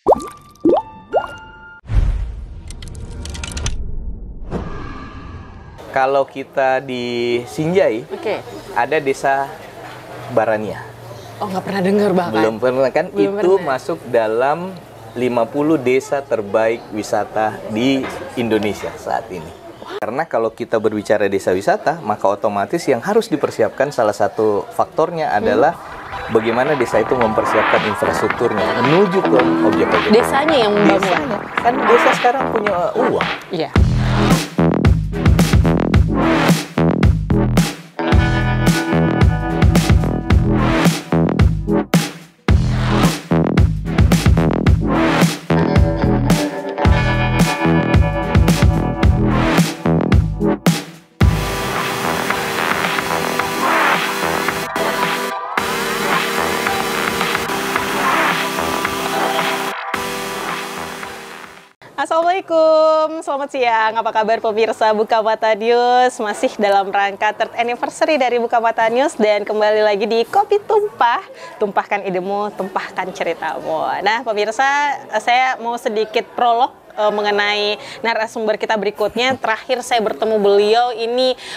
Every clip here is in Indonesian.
Kalau kita di Sinjai, ada desa Barania. Oh, nggak pernah dengar bahkan. Belum pernah kan? Belum Itu pernah. masuk dalam 50 desa terbaik wisata di Indonesia saat ini. Karena kalau kita berbicara desa wisata, maka otomatis yang harus dipersiapkan salah satu faktornya adalah bagaimana desa itu mempersiapkan infrastrukturnya menuju ke objek-objek. Desanya yang membangun. Desanya. Kan desa sekarang punya uang. Iya. Assalamualaikum, selamat siang. Apa kabar pemirsa Buka Mata News? Masih dalam rangka third anniversary dari Buka Mata News dan kembali lagi di Kopi Tumpah. Tumpahkan idemu, tumpahkan ceritamu. Nah pemirsa, saya mau sedikit prolog mengenai narasumber kita berikutnya. Terakhir saya bertemu beliau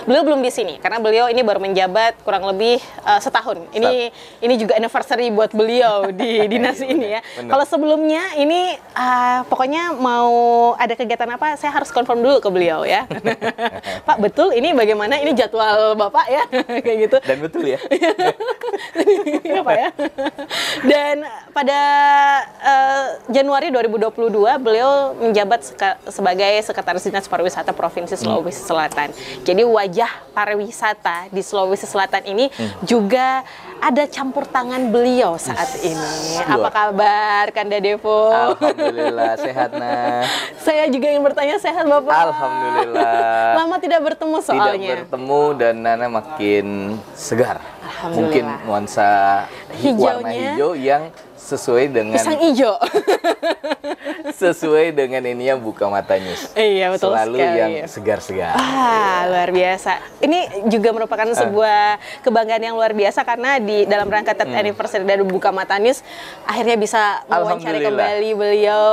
belum di sini karena beliau ini baru menjabat kurang lebih setahun. Ini juga anniversary buat beliau di dinas ini ya. Kalau sebelumnya ini pokoknya mau ada kegiatan apa saya harus confirm dulu ke beliau ya. Pak, betul ini bagaimana ini jadwal Bapak ya kayak gitu. Dan betul ya. Iya Pak ya. Dan pada Januari 2022 beliau menjabat sebagai Sekretaris Dinas Pariwisata Provinsi Sulawesi Selatan. Jadi wajah pariwisata di Sulawesi Selatan ini juga ada campur tangan beliau saat ini. Apa kabar Kanda Devo? Alhamdulillah sehat nah. Saya juga ingin bertanya, sehat Bapak? Alhamdulillah. Lama tidak bertemu soalnya. Tidak bertemu dan Nana makin segar. Mungkin nuansa warna hijau yang sesuai dengan pisang hijau. Sesuai dengan ini yang Buka Mata News. Iya, betul selalu sekali. Yang segar-segar. Luar biasa. Ini juga merupakan sebuah kebanggaan yang luar biasa karena di dalam rangka third anniversary dari Buka Mata News akhirnya bisa mewawancari kembali beliau.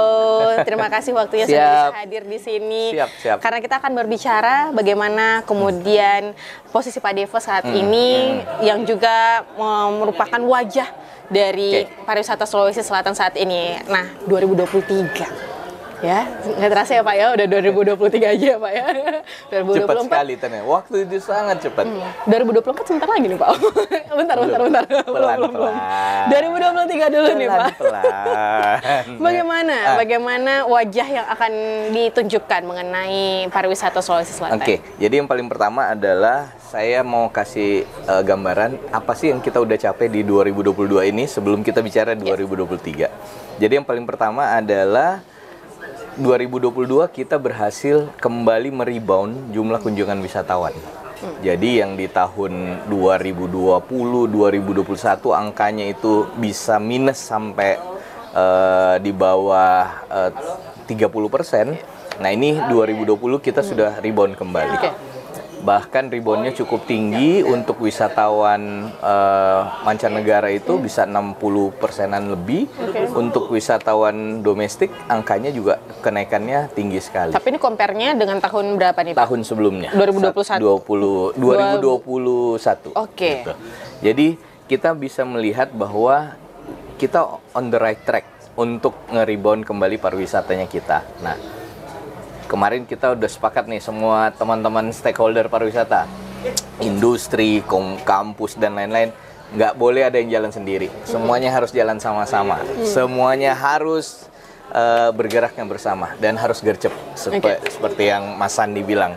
Terima kasih waktunya sudah bisa hadir di sini. Siap. Karena kita akan berbicara bagaimana kemudian posisi Pak Devo saat ini yang juga merupakan wajah dari pariwisata Sulawesi Selatan saat ini. Nah, 2023. Ya, nggak terasa ya Pak ya, udah 2023 aja ya Pak ya. 2024. Cepat sekali ternyata. Waktu itu sangat cepat. 2024 sebentar lagi nih Pak. Bentar. Pelan-pelan. 2023 dulu nih Pak. Pelan-pelan. Bagaimana wajah yang akan ditunjukkan mengenai pariwisata Sulawesi Selatan? Oke, jadi yang paling pertama adalah saya mau kasih gambaran apa sih yang kita udah capai di 2022 ini sebelum kita bicara 2023. Jadi yang paling pertama adalah 2022 kita berhasil kembali merebound jumlah kunjungan wisatawan. Jadi yang di tahun 2020, 2021 angkanya itu bisa minus sampai di bawah 30%. Nah ini 2020 kita sudah rebound kembali. Bahkan reboundnya cukup tinggi untuk wisatawan mancanegara itu bisa 60%-an lebih. Untuk wisatawan domestik angkanya juga kenaikannya tinggi sekali. Tapi ini compare-nya dengan tahun berapa nih Pak? Tahun sebelumnya. 2021. 2021. Oke. Gitu. Jadi kita bisa melihat bahwa kita on the right track untuk nge-rebound kembali pariwisatanya kita. Nah, kemarin kita udah sepakat nih semua teman-teman stakeholder pariwisata, industri, kampus dan lain-lain, nggak boleh ada yang jalan sendiri. Semuanya harus jalan sama-sama. Semuanya harus bergeraknya bersama dan harus gercep seperti yang Mas Sandi bilang,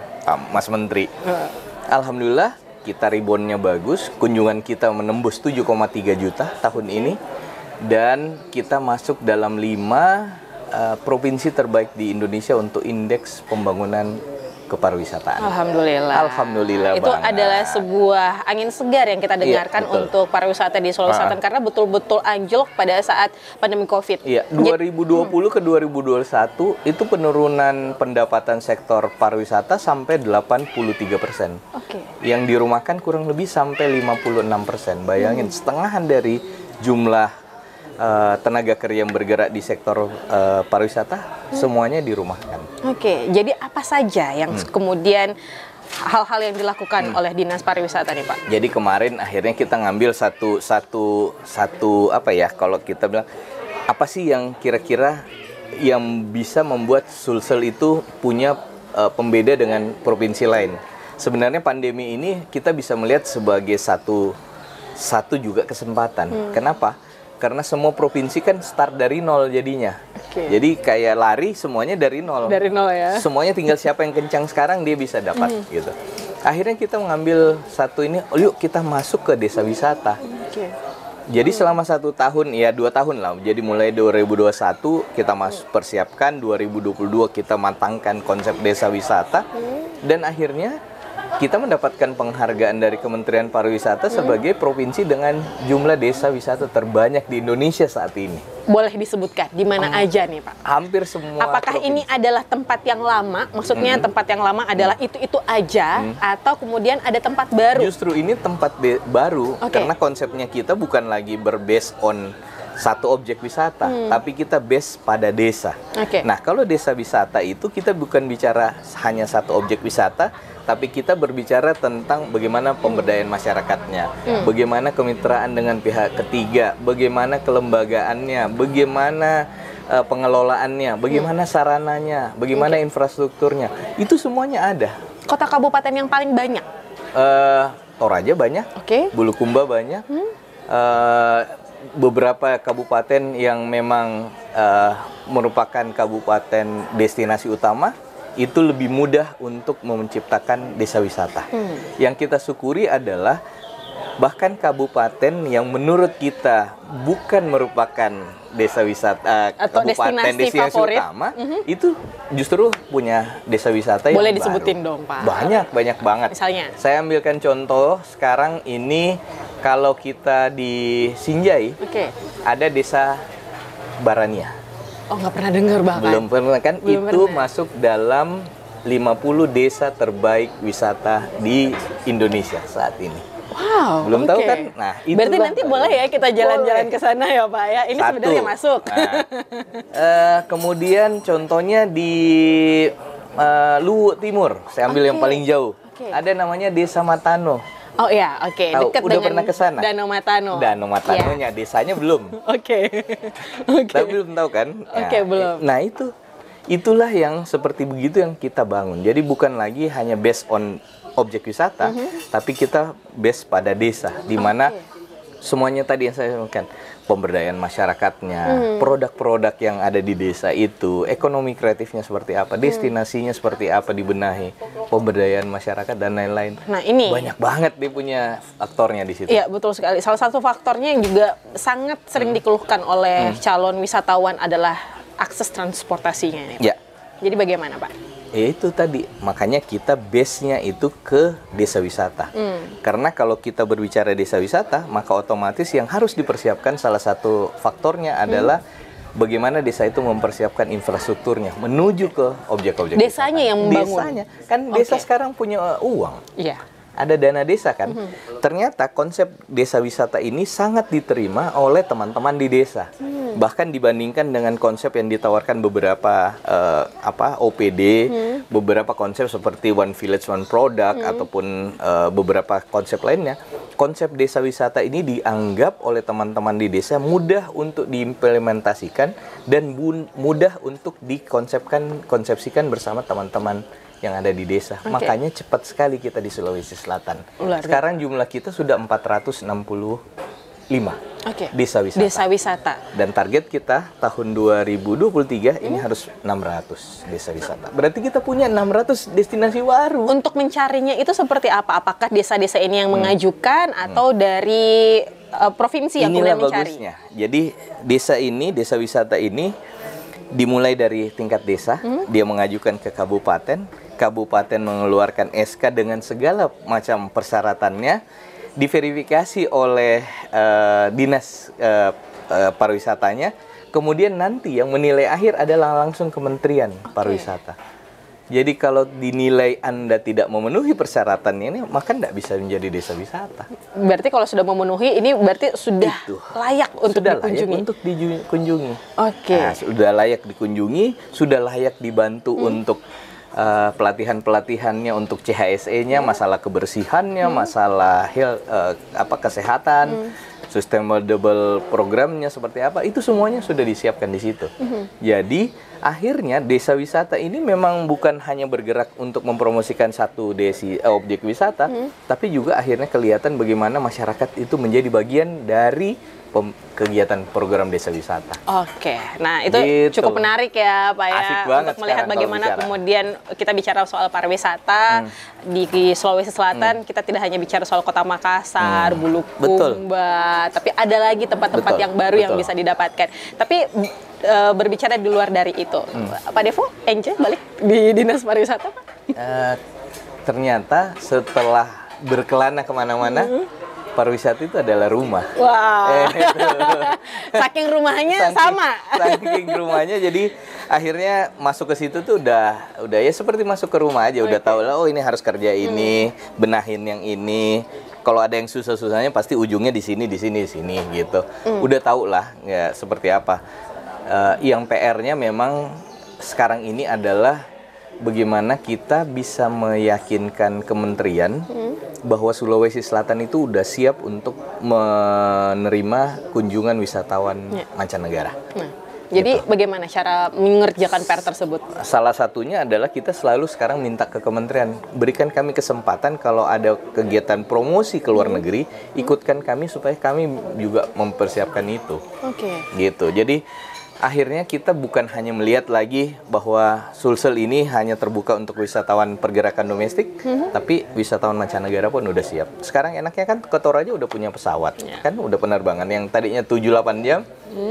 Mas Menteri. Alhamdulillah kita reboundnya bagus, kunjungan kita menembus 7,3 juta tahun ini dan kita masuk dalam 5 provinsi terbaik di Indonesia untuk indeks pembangunan kepariwisataan. Alhamdulillah. Itu adalah sebuah angin segar yang kita dengarkan untuk pariwisata di Sulawesi Selatan karena betul-betul anjlok pada saat pandemi Covid. Iya, 2020 ke 2021 itu penurunan pendapatan sektor pariwisata sampai 83%. Yang dirumahkan kurang lebih sampai 56%. Bayangin setengahan dari jumlah tenaga kerja yang bergerak di sektor pariwisata semuanya dirumahkan. Oke, jadi apa saja yang kemudian hal-hal yang dilakukan oleh Dinas Pariwisata nih Pak? Jadi kemarin akhirnya kita ngambil satu apa ya, kalau kita bilang apa sih yang kira-kira yang bisa membuat Sulsel itu punya pembeda dengan provinsi lain. Sebenarnya pandemi ini kita bisa melihat sebagai satu juga kesempatan. Kenapa? Karena semua provinsi kan start dari nol jadinya. Jadi kayak lari semuanya dari nol. Dari nol ya. Semuanya tinggal siapa yang kencang sekarang dia bisa dapat gitu. Akhirnya kita mengambil satu ini, yuk kita masuk ke desa wisata. Jadi selama 1 tahun, ya 2 tahun lah. Jadi mulai 2021 kita persiapkan, 2022 kita matangkan konsep desa wisata. Dan akhirnya kita mendapatkan penghargaan dari Kementerian Pariwisata sebagai provinsi dengan jumlah desa wisata terbanyak di Indonesia saat ini. Boleh disebutkan di mana aja nih Pak? Hampir semua. Apakah provinsi. ini adalah tempat yang lama? Maksudnya tempat yang lama adalah itu aja, atau kemudian ada tempat baru? Justru ini tempat baru karena konsepnya kita bukan lagi berbase on satu objek wisata, tapi kita base pada desa. Nah, kalau desa wisata itu kita bukan bicara hanya satu objek wisata, tapi kita berbicara tentang bagaimana pemberdayaan masyarakatnya, bagaimana kemitraan dengan pihak ketiga, bagaimana kelembagaannya, bagaimana pengelolaannya, bagaimana sarananya, bagaimana infrastrukturnya. Itu semuanya ada. Kota kabupaten yang paling banyak? Toraja banyak, Bulukumba banyak, beberapa kabupaten yang memang merupakan kabupaten destinasi utama, itu lebih mudah untuk menciptakan desa wisata. Yang kita syukuri adalah bahkan kabupaten yang menurut kita bukan merupakan desa wisata atau kabupaten destinasi utama, itu justru punya desa wisata yang boleh baru. Disebutin dong Pak? Banyak banget. Misalnya? Saya ambilkan contoh sekarang ini, kalau kita di Sinjai ada desa Barania. Oh, nggak pernah dengar bahkan? Belum pernah kan? Belum Itu pernah. masuk dalam 50 desa terbaik wisata di Indonesia saat ini. Wow, Belum tahu kan? Nah, berarti nanti boleh ya kita jalan-jalan ke sana ya Pak ya? Ini sebenarnya masuk. Nah, kemudian contohnya di Luwu Timur, saya ambil yang paling jauh. Ada namanya Desa Matano. Oh iya, Tahu, dekat udah dengan pernah ke sana? Danau Matano. Danau Matanonya, desanya belum. Tapi belum tahu kan? Belum. Nah, itulah yang seperti begitu yang kita bangun. Jadi bukan lagi hanya based on objek wisata, tapi kita based pada desa, di mana semuanya tadi yang saya sampaikan, pemberdayaan masyarakatnya, produk-produk yang ada di desa itu, ekonomi kreatifnya seperti apa, destinasinya seperti apa dibenahi, pemberdayaan masyarakat dan lain-lain. Nah, ini banyak banget dia punya aktornya di situ. Iya, betul sekali. Salah satu faktornya yang juga sangat sering dikeluhkan oleh calon wisatawan adalah akses transportasinya. Ya. Jadi bagaimana Pak? Itu tadi, makanya kita base-nya itu ke desa wisata. Karena kalau kita berbicara desa wisata, maka otomatis yang harus dipersiapkan salah satu faktornya adalah bagaimana desa itu mempersiapkan infrastrukturnya menuju ke objek-objek desanya wisata. Yang membangun. Desanya. Kan desa sekarang punya uang. Iya. Ada dana desa kan. Ternyata konsep desa wisata ini sangat diterima oleh teman-teman di desa. Bahkan dibandingkan dengan konsep yang ditawarkan beberapa OPD, beberapa konsep seperti One Village One Product ataupun beberapa konsep lainnya, konsep desa wisata ini dianggap oleh teman-teman di desa mudah untuk diimplementasikan dan mudah untuk konsepsikan bersama teman-teman yang ada di desa. Makanya cepat sekali kita di Sulawesi Selatan. Sekarang jumlah kita sudah 465 desa wisata. Desa wisata. Dan target kita tahun 2023 ini harus 600 desa wisata. Berarti kita punya 600 destinasi baru. Untuk mencarinya itu seperti apa? Apakah desa-desa ini yang mengajukan atau dari provinsi yang kemudian mencari? Bagusnya. Jadi desa wisata ini dimulai dari tingkat desa, dia mengajukan ke kabupaten mengeluarkan SK dengan segala macam persyaratannya, diverifikasi oleh dinas pariwisatanya, kemudian nanti yang menilai akhir adalah langsung Kementerian Pariwisata. Jadi kalau dinilai Anda tidak memenuhi persyaratannya ini, maka tidak bisa menjadi desa wisata. Berarti kalau sudah memenuhi, ini berarti sudah layak untuk Sudah dikunjungi. layak untuk dikunjungi. Oke. Nah, sudah layak dikunjungi, sudah layak dibantu untuk pelatihan-pelatihannya, untuk CHSE-nya, masalah kebersihannya, masalah kesehatan, sustainable programnya seperti apa, itu semuanya sudah disiapkan di situ. Jadi akhirnya desa wisata ini memang bukan hanya bergerak untuk mempromosikan satu objek wisata, tapi juga akhirnya kelihatan bagaimana masyarakat itu menjadi bagian dari kegiatan program desa wisata. Oke, nah itu Gitu. cukup menarik ya Pak ya, Asik banget untuk melihat sekarang bagaimana kalau bicara. kemudian kita bicara soal pariwisata di Sulawesi Selatan, kita tidak hanya bicara soal Kota Makassar, Bulukumba, tapi ada lagi tempat-tempat Betul, yang baru yang betul. bisa didapatkan. Tapi berbicara di luar dari itu, Pak Devo, enjoy balik di Dinas Pariwisata Pak? Ternyata setelah berkelana kemana-mana, pariwisata itu adalah rumah. Wah, saking rumahnya sama. Saking rumahnya, jadi akhirnya masuk ke situ tuh udah ya seperti masuk ke rumah aja, udah tahu lah, oh ini harus kerja ini, benahin yang ini. Kalau ada yang susah-susahnya pasti ujungnya di sini gitu. Udah tahu lah ya seperti apa. Yang PR-nya memang sekarang ini adalah bagaimana kita bisa meyakinkan kementerian bahwa Sulawesi Selatan itu udah siap untuk menerima kunjungan wisatawan mancanegara. Jadi bagaimana cara mengerjakan PR tersebut? Salah satunya adalah kita selalu sekarang minta ke kementerian, berikan kami kesempatan kalau ada kegiatan promosi ke luar negeri, ikutkan kami supaya kami juga mempersiapkan itu. Oke. Gitu. Jadi akhirnya kita bukan hanya melihat lagi bahwa Sulsel ini hanya terbuka untuk wisatawan pergerakan domestik, tapi wisatawan mancanegara pun udah siap. Sekarang enaknya kan ke Toraja udah punya pesawat, kan udah penerbangan yang tadinya 7-8 jam,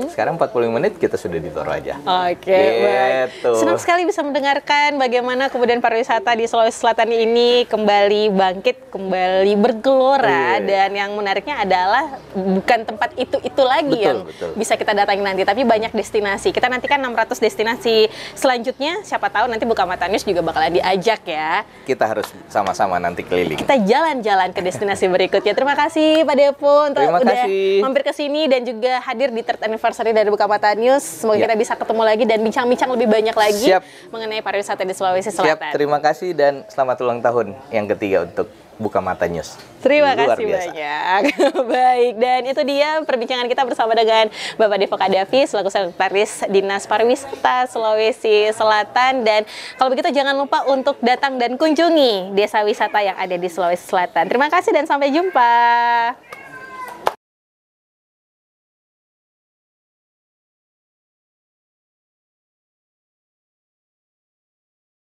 sekarang 45 menit kita sudah di Toraja. Oke, baik. Gitu. Senang sekali bisa mendengarkan bagaimana kemudian pariwisata di Sulawesi Selatan ini kembali bangkit, kembali bergelora, dan yang menariknya adalah bukan tempat itu lagi yang bisa kita datangi nanti, tapi banyak destinasi. Kita nantikan 600 destinasi selanjutnya, siapa tahu nanti Bukamata News juga bakalan diajak ya. Kita harus sama-sama nanti keliling. Kita jalan-jalan ke destinasi berikutnya. Terima kasih Pak Depo untuk udah mampir ke sini dan juga hadir di third anniversary dari Bukamata News. Semoga kita bisa ketemu lagi dan bincang-bincang lebih banyak lagi mengenai pariwisata di Sulawesi Selatan. Terima kasih dan selamat ulang tahun yang ketiga untuk Bukamata News. Terima kasih banyak. Baik, dan itu dia perbincangan kita bersama dengan Bapak Devo Kadafi selaku Sekretaris Dinas Pariwisata Sulawesi Selatan. Dan kalau begitu jangan lupa untuk datang dan kunjungi desa wisata yang ada di Sulawesi Selatan. Terima kasih dan sampai jumpa.